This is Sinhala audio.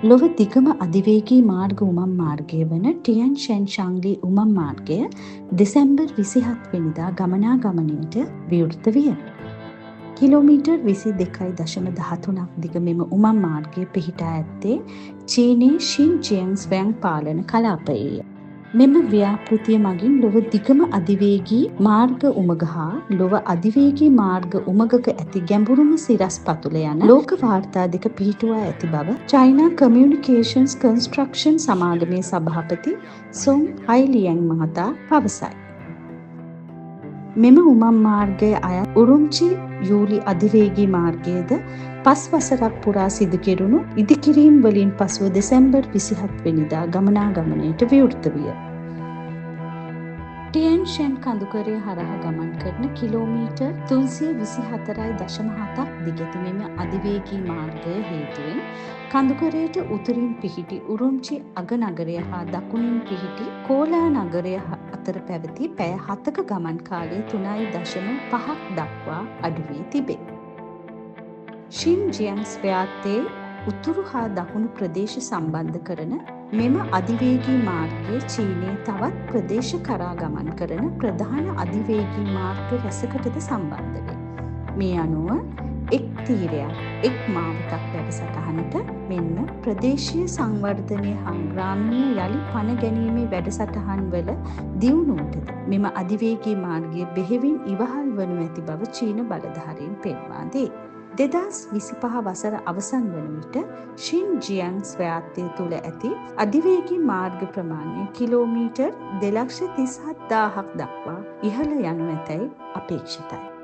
ලොව දිගම අධිවේගී මාර්ග උමම් මාර්ගය වන ටියන් ෂැන් ශංලි උමම් මාර්ගය දෙසැම්බර් 27 වෙනිදා ගමනාගමනයට විවෘත විය. කිලෝමීටර් 22.13ක් දිග මෙම උමම් මාර්ගය පිහිටා ඇත්තේ චීනයේ ෂින්ජියං ස්වයං පාලන කලාපයේය. මෙම ව්‍යාපෘතිය මගින් ලොව දිගම අධිවේගී මාර්ග උමග හා ලොව අධිවේගී මාර්ග උමගක ඇති ගැඹුරුම සිරස් පතුල යන ලෝක වාර්තා දෙක පිහිටුවා ඇති බව චයිනා කමියුනිකේෂන්ස් කන්ස්ට්‍රක්ෂන් සමාගමේ සභාපති සොන් හයිලියන් මහතා පවසයි. මෙම උමම් මාර්ගය අයත් උරුම්චි යූලි අධිවේගී මාර්ගයේද 5 වසරක් පුරා සිදු කෙරුණු ඉදිකිරීම් වලින් පසුව දෙසැම්බර් 27 වෙනිදා ගමනාගමනයට විවෘත විය. ටියන් ෂැන් කඳුකරය හරහා ගමන් කරන කිලෝමීටර් 324.7ක් දිගැති මෙම අධිවේගී මාර්ගය හේතුවෙන් කඳුකරයට උතුරින් පිහිටි උරුම්චි අගනගරය හා දකුණින් පිහිටි කෝලා නගරය අතර පැවති පැය 7ක ගමන් කාලය 3.5ක් දක්වා අඩු වී තිබේ. ෂින්ජියං ස්වයාතයේ උතුරු හා දකුණු ප්‍රදේශ සම්බන්ධ කරන මෙම අධිවේගී මාර්ගය චීනයේ තවත් ප්‍රදේශ කරා ගමන් කරන ප්‍රධාන අධිවේගී මාර්ග රැසකටද සම්බන්ධ වේ. මේ අනුව එක් තීරයක් එක් මාවතක් වැඩසටහනට මෙන්ම ප්‍රදේශීය සංවර්ධනය හා ග්‍රාමීය යළි පණ ගැනීමේ වැඩසටහන් වල දියුණුවටද මෙම අධිවේගී මාර්ගය බෙහෙවින් ඉවහල් වනු ඇති බව චීන බලධාරීන් පෙන්වා දේ. 2025 වසර අවසන් වන විට ෂින්ජියං ස්වයාතය තුළ ඇති අධිවේගී මාර්ග ප්‍රමාණය කිලෝමීටර් 237,000ක් දක්වා ඉහළ යනු ඇතැයි අපේක්ෂිතයි.